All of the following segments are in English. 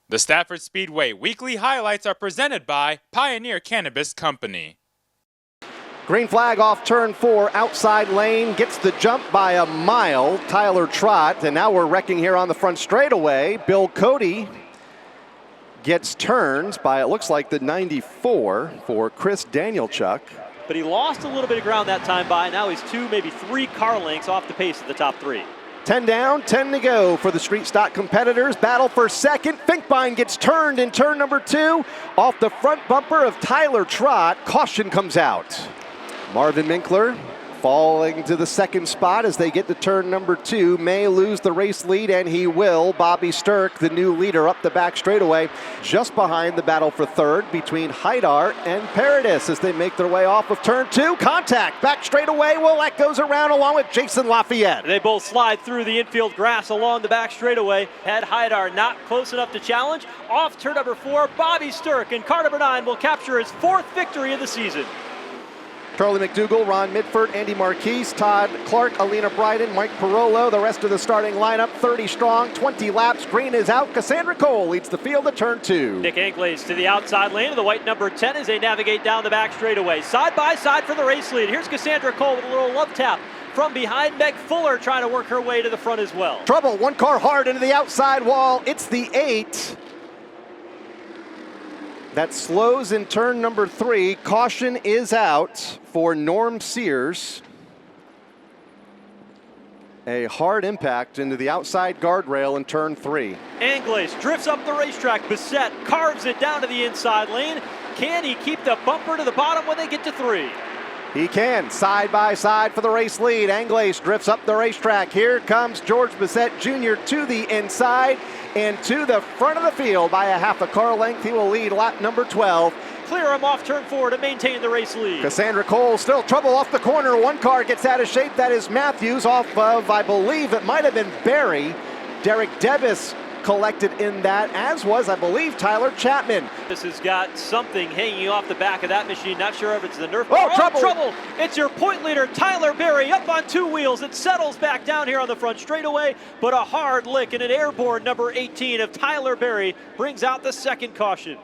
The Stafford Speedway weekly highlights are presented by Pioneer Cannabis Co. Green flag off turn 4, outside lane, gets the jump by a mile, Tyler Trott, and now we're wrecking here on the front straightaway. Bill Cody gets turned by, it looks like, the 94 for Chris Danielchuk. But he lost a little bit of ground that time by. Now he's 2, maybe 3 car lengths off the pace of the top 3. 10 down, 10 to go for the street stock competitors. Battle for second. Finkbein gets turned in turn number 2 off the front bumper of Tyler Trott. Caution comes out. Marvin Minkler falling to the second spot as they get to turn number 2. May lose the race lead, and he will. Bobby Sturck, the new leader, up the back straightaway, just behind the battle for third between Haidar and Paradis as they make their way off of turn 2. Contact back straightaway. Willett goes around along with Jason Lafayette. They both slide through the infield grass along the back straightaway. Had Haidar not close enough to challenge. Off turn number 4, Bobby Sturck in car number 9 will capture his 4th victory of the season. Charlie McDougall, Ron Midford, Andy Marquise, Todd Clark, Alina Bryden, Mike Parolo, the rest of the starting lineup, 30 strong, 20 laps. Green is out. Cassandra Cole leads the field at turn 2. Nick Anglaise to the outside lane of the white number 10 as they navigate down the back straightaway. Side by side for the race lead. Here's Cassandra Cole with a little love tap from behind. Meg Fuller trying to work her way to the front as well. Trouble, one car hard into the outside wall. It's the 8. That slows in turn number 3. Caution is out for Norm Sears. A hard impact into the outside guardrail in turn 3. Anglaise drifts up the racetrack. Bissett carves it down to the inside lane. Can he keep the bumper to the bottom when they get to 3? He can. Side by side for the race lead. Anglaise drifts up the racetrack. Here comes George Bissett Jr. to the inside and to the front of the field by a half a car length. He will lead lap number 12. Clear him off turn 4 to maintain the race lead. Cassandra Cole still trouble off the corner. One car gets out of shape. That is Matthews off of, I believe it might have been Barry. Derek Devis collected in that, as was, I believe, Tyler Chapman. This has got something hanging off the back of that machine. Not sure if it's the Nerf. Oh, trouble! It's your point leader, Tyler Berry, up on 2 wheels. It settles back down here on the front straightaway, but a hard lick and an airborne number 18 of Tyler Berry brings out the second caution.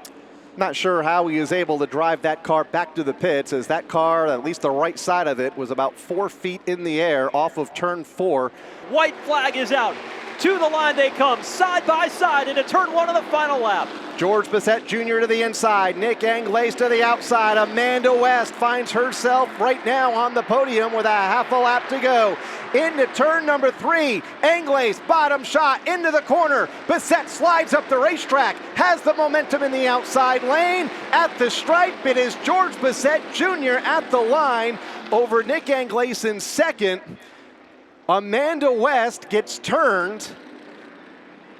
Not sure how he was able to drive that car back to the pits, as that car, at least the right side of it, was about 4 feet in the air off of turn 4. White flag is out. To the line they come, side by side into turn 1 of the final lap. George Bissett Jr. to the inside, Nick Anglaise to the outside. Amanda West finds herself right now on the podium with a half a lap to go. Into turn number 3, Anglaise bottom shot into the corner. Bissett slides up the racetrack, has the momentum in the outside lane. At the stripe, it is George Bissett Jr. at the line over Nick Anglaise in second. Amanda West gets turned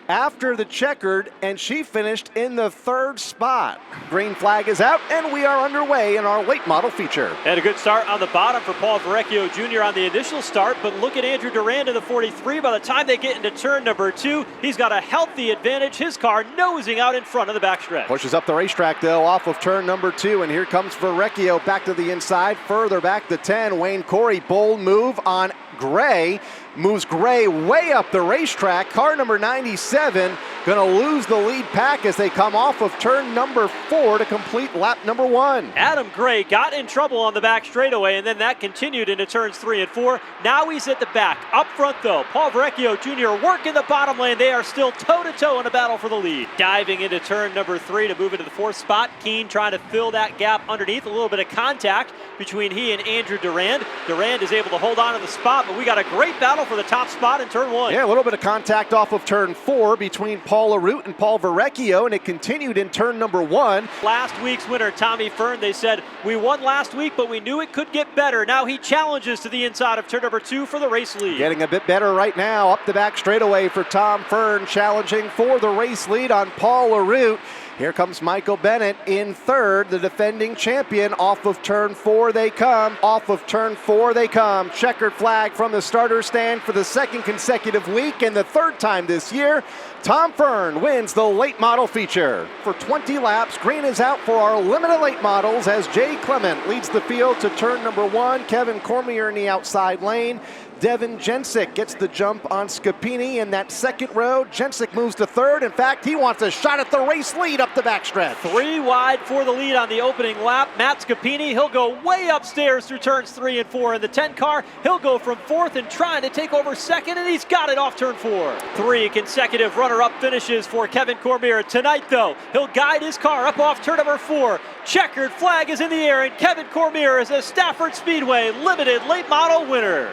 after the checkered, and she finished in the 3rd spot. Green flag is out, and we are underway in our late model feature. Had a good start on the bottom for Paul Verrecchio Jr. on the initial start, but look at Andrew Durand in the 43. By the time they get into turn number 2, he's got a healthy advantage. His car nosing out in front of the backstretch. Pushes up the racetrack, though, off of turn number 2, and here comes Verrecchio back to the inside, further back to 10. Wayne Corey, bold move on Gray. Moves Gray way up the racetrack. Car number 97 going to lose the lead pack as they come off of turn number 4 to complete lap number 1. Adam Gray got in trouble on the back straightaway, and then that continued into turns 3 and 4. Now he's at the back. Up front, though, Paul Verrecchio Jr. working the bottom lane. They are still toe-to-toe in a battle for the lead. Diving into turn number 3 to move into the 4th spot. Keene trying to fill that gap underneath. A little bit of contact between he and Andrew Durand. Durand is able to hold on to the spot, but we got a great battle for the top spot in turn 1. Yeah, a little bit of contact off of turn 4 between Paul LaRoute and Paul Verrecchio, and it continued in turn number 1. Last week's winner, Tommy Fern, they said, we won last week, but we knew it could get better. Now he challenges to the inside of turn number 2 for the race lead. Getting a bit better right now, up the back straightaway for Tom Fern, challenging for the race lead on Paul LaRoute. Here comes Michael Bennett in 3rd, the defending champion. Off of turn 4 they come. Off of turn 4 they come. Checkered flag from the starter stand for the 2nd consecutive week and the 3rd time this year. Tom Fern wins the late model feature. For 20 laps, green is out for our limited late models as Jay Clement leads the field to turn number 1. Kevin Cormier in the outside lane. Devin Jensick gets the jump on Scapini in that second row. Jensick moves to third. In fact, he wants a shot at the race lead up the backstretch. 3 wide for the lead on the opening lap. Matt Scapini, he'll go way upstairs through turns 3 and 4 in the 10 car. He'll go from fourth and trying to take over second, and he's got it off turn 4. 3 consecutive runner-up finishes for Kevin Cormier. Tonight, though, he'll guide his car up off turn number 4. Checkered flag is in the air, and Kevin Cormier is a Stafford Speedway Limited Late Model winner.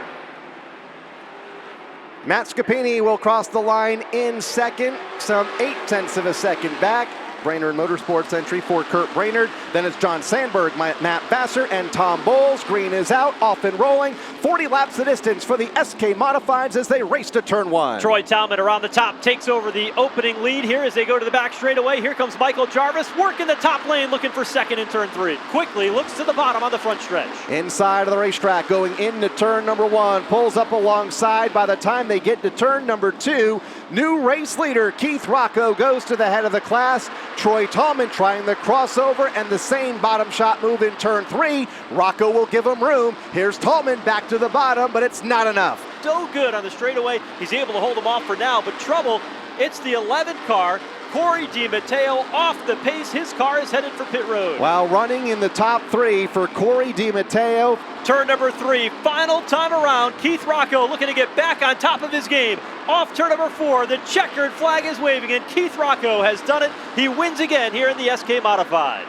Matt Scapini will cross the line in second, some 0.8 of a second back. Brainerd Motorsports entry for Kurt Brainerd. Then it's John Sandberg, Matt Vassar, and Tom Bowles. Green is out, off and rolling. 40 laps the distance for the SK Modifieds as they race to turn 1. Troy Talman around the top takes over the opening lead here as they go to the back straightaway. Here comes Michael Jarvis working the top lane, looking for second in turn 3. Quickly looks to the bottom on the front stretch. Inside of the racetrack, going into turn number 1, pulls up alongside. By the time they get to turn number 2, new race leader Keith Rocco goes to the head of the class. Troy Tallman trying the crossover and the same bottom shot move in turn 3. Rocco will give him room. Here's Tallman back to the bottom, but it's not enough. So good on the straightaway. He's able to hold him off for now, but trouble. It's the 11 car. Corey DiMatteo off the pace. His car is headed for pit road. While running in the top 3 for Corey DiMatteo. Turn number 3, final time around. Keith Rocco looking to get back on top of his game. Off turn number 4, the checkered flag is waving, and Keith Rocco has done it. He wins again here in the SK Modified.